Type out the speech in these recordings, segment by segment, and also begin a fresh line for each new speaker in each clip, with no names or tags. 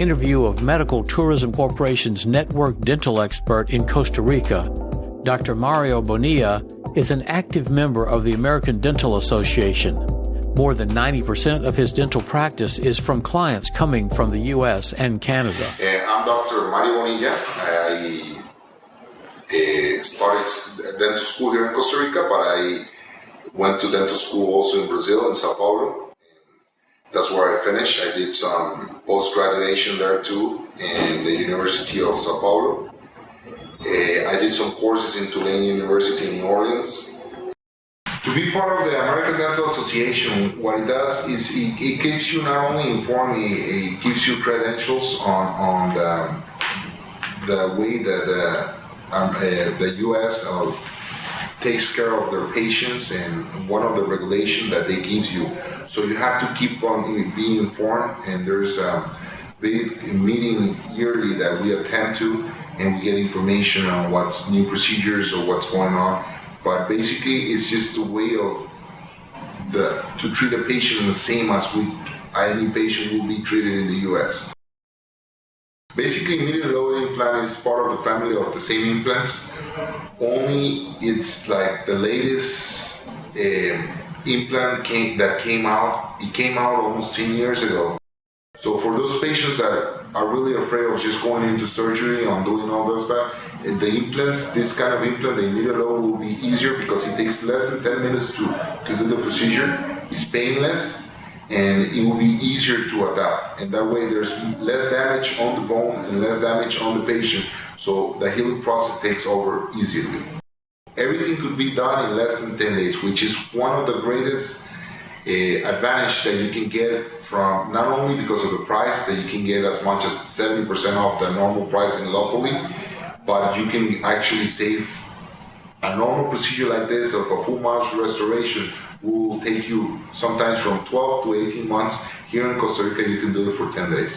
interview of Medical Tourism Corporation's network dental expert in Costa Rica. Dr. Mario Bonilla is an active member of the American Dental Association. More than 90% of his dental practice is from clients coming from the U.S. and Canada.
I'm Dr. Mario Bonilla. I started dental school here in Costa Rica, but I went to dental school also in Brazil, in Sao Paulo. That's where I finished. I did some post-graduation there too in the University of Sao Paulo. I did some courses in Tulane University in New Orleans. To be part of the American Dental Association, what it does is it keeps you not only informed, it gives you credentials on the way that the U.S. Takes care of their patients and one of the regulations that they give you. So you have to keep on being informed, and there's a big meeting yearly that we attend to, and we get information on what's new procedures or what's going on. But basically, it's just a way of to treat a patient the same as any patient will be treated in the U.S. Basically, medial lobe implant is part of the family of the same implants. Only it's like the latest implant that came out. It came out almost 10 years ago. So for those patients that are really afraid of just going into surgery and doing all those stuff, the implants, this kind of implant, the medial lobe will be easier because it takes less than 10 minutes to do the procedure. It's painless, and it will be easier to adapt. And that way there's less damage on the bone and less damage on the patient, so the healing process takes over easily. Everything could be done in less than 10 days, which is one of the greatest advantage that you can get from, not only because of the price, that you can get as much as 70% off the normal pricing locally, but you can actually save. A normal procedure like this of a full mouth restoration will take you sometimes from 12 to 18 months. Here in Costa Rica, you can do it for 10 days.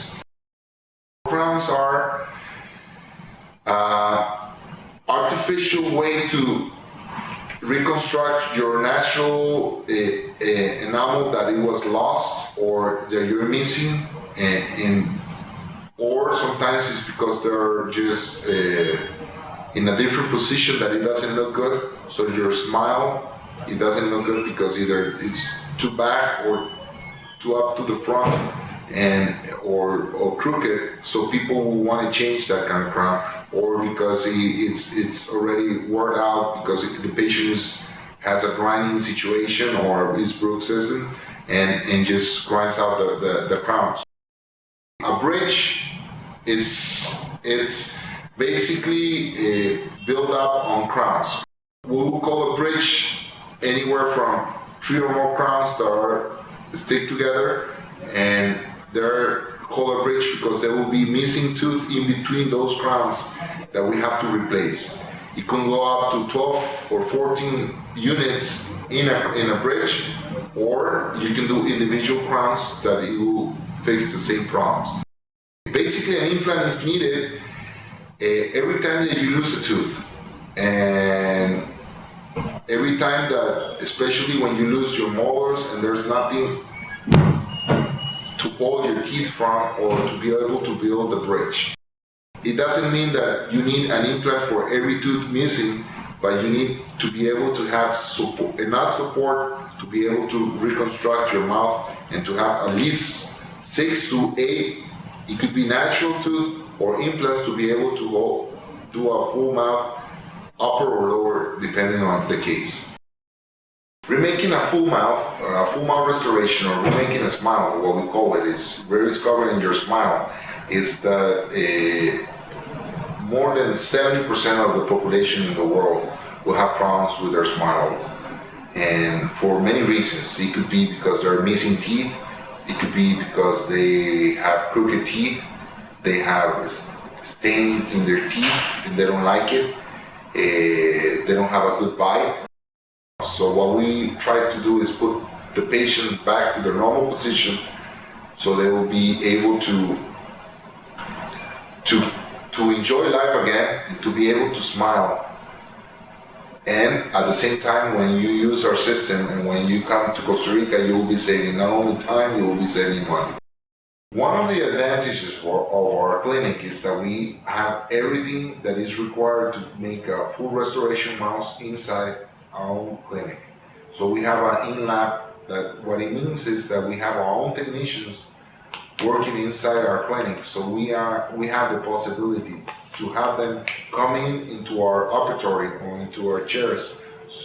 Crowns are artificial way to reconstruct your natural enamel that it was lost or that you're missing, or sometimes it's because they're just in a different position that it doesn't look good. So your smile, it doesn't look good because either it's too back or too up to the front or crooked, so people will want to change that kind of crown, or because it's already worn out because the patient has a grinding situation or is bruxism and just grinds out the crowns. A bridge is basically built up on crowns. We will call a bridge anywhere from 3 or more crowns that are stick together, and they're called a bridge because there will be missing tooth in between those crowns that we have to replace. It can go up to 12 or 14 units in a bridge, or you can do individual crowns that it will fix the same problems. Basically, an implant is needed every time that you lose a tooth, and every time that, especially when you lose your molars and there's nothing to hold your teeth from or to be able to build the bridge. It doesn't mean that you need an implant for every tooth missing, but you need to be able to have enough support to be able to reconstruct your mouth and to have at least 6 to 8, it could be natural tooth or implants to be able to do a full mouth, upper or lower, depending on the case. Remaking a full mouth restoration, or remaking a smile, what we call it, is rediscovering your smile, is that more than 70% of the population in the world will have problems with their smile. And for many reasons. It could be because they're missing teeth, it could be because they have crooked teeth, they have stains in their teeth and they don't like it, they don't have a good bite. So what we try to do is put the patient back to their normal position so they will be able to enjoy life again and to be able to smile. And at the same time, when you use our system and when you come to Costa Rica, you will be saving not only time, you will be saving money. One of the advantages of our clinic is that we have everything that is required to make a full restoration mouse inside our own clinic. So we have an in-lab, that what it means is that we have our own technicians working inside our clinic. So we have the possibility to have them come into our operatory or into our chairs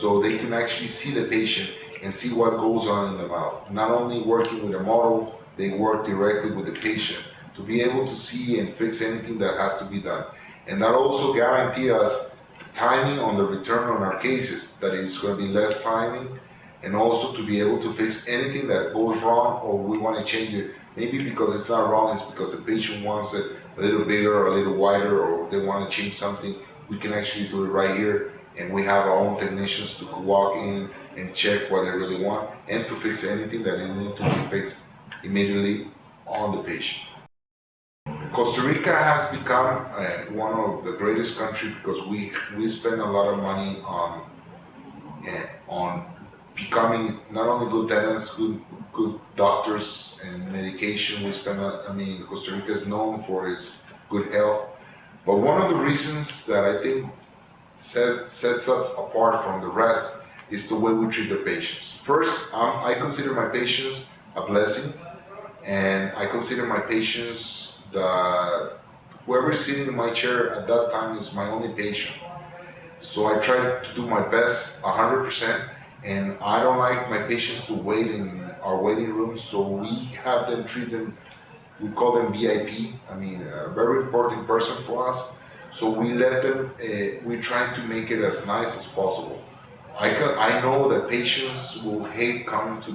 so they can actually see the patient and see what goes on in the mouth. Not only working with a model, they work directly with the patient to be able to see and fix anything that has to be done. And that also guarantees us timing on the return on our cases, that it's going to be less timing, and also to be able to fix anything that goes wrong or we want to change it. Maybe because it's not wrong, it's because the patient wants it a little bigger or a little wider, or they want to change something. We can actually do it right here, and we have our own technicians to walk in and check what they really want and to fix anything that needs to be fixed immediately on the patient. Costa Rica has become one of the greatest countries because we spend a lot of money on becoming not only good dentists, good doctors and medication. We spend, Costa Rica is known for its good health. But one of the reasons that I think sets us apart from the rest is the way we treat the patients. First, I consider my patients a blessing, and I consider my patients whoever is sitting in my chair at that time is my only patient. So I try to do my best 100%, and I don't like my patients to wait in our waiting rooms, so we have them treat them, we call them VIP, a very important person for us. So we let them, we try to make it as nice as possible. I know that patients will hate coming to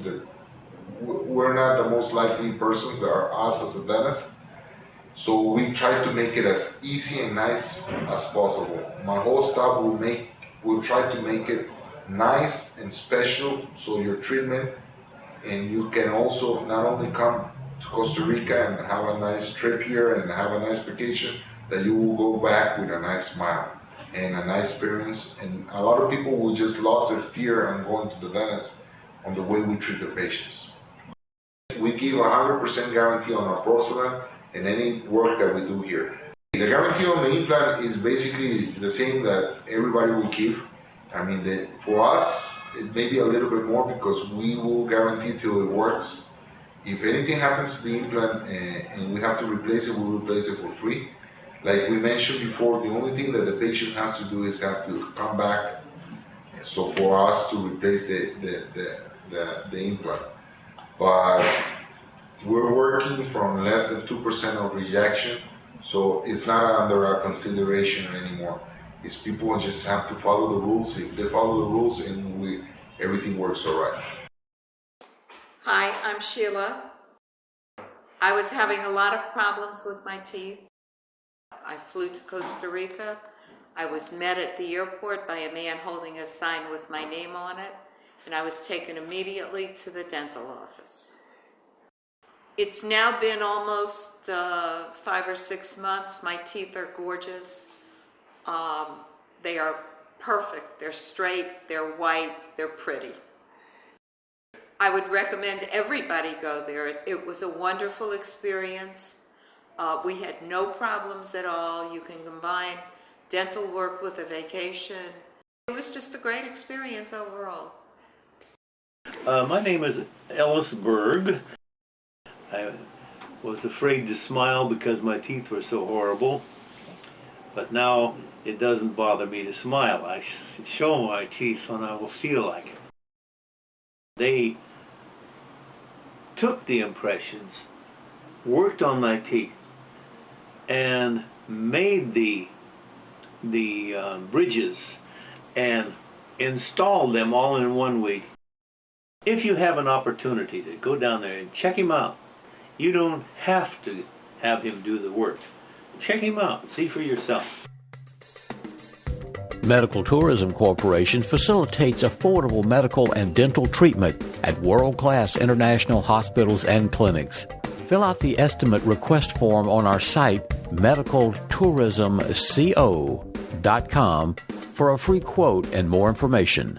we're not the most likely persons that are us as a dentist. So we try to make it as easy and nice as possible. My whole staff will try to make it nice and special, so your treatment, and you can also not only come to Costa Rica and have a nice trip here and have a nice vacation, that you will go back with a nice smile and a nice experience. And a lot of people will just lose their fear on going to the dentist on the way we treat the patients. We give 100% guarantee on our porcelain and any work that we do here. The guarantee on the implant is basically the same that everybody will give. For us, it may be a little bit more because we will guarantee till it works. If anything happens to the implant and we have to replace it, we'll replace it for free. Like we mentioned before, the only thing that the patient has to do is have to come back, so for us to replace the implant. But we're working from less than 2% of rejection, so it's not under our consideration anymore. It's people just have to follow the rules. If they follow the rules, and everything works all right.
Hi, I'm Sheila. I was having a lot of problems with my teeth. I flew to Costa Rica. I was met at the airport by a man holding a sign with my name on it, and I was taken immediately to the dental office. It's now been almost 5 or 6 months. My teeth are gorgeous. They are perfect. They're straight, they're white, they're pretty. I would recommend everybody go there. It was a wonderful experience. We had no problems at all. You can combine dental work with a vacation. It was just a great experience overall.
My name is Ellis Berg. I was afraid to smile because my teeth were so horrible, but now it doesn't bother me to smile. I show my teeth when I will feel like it. They took the impressions, worked on my teeth, and made the bridges and installed them all in 1 week. If you have an opportunity to go down there and check him out, you don't have to have him do the work. Check him out. See for yourself.
Medical Tourism Corporation facilitates affordable medical and dental treatment at world-class international hospitals and clinics. Fill out the estimate request form on our site, medicaltourismco.com, for a free quote and more information.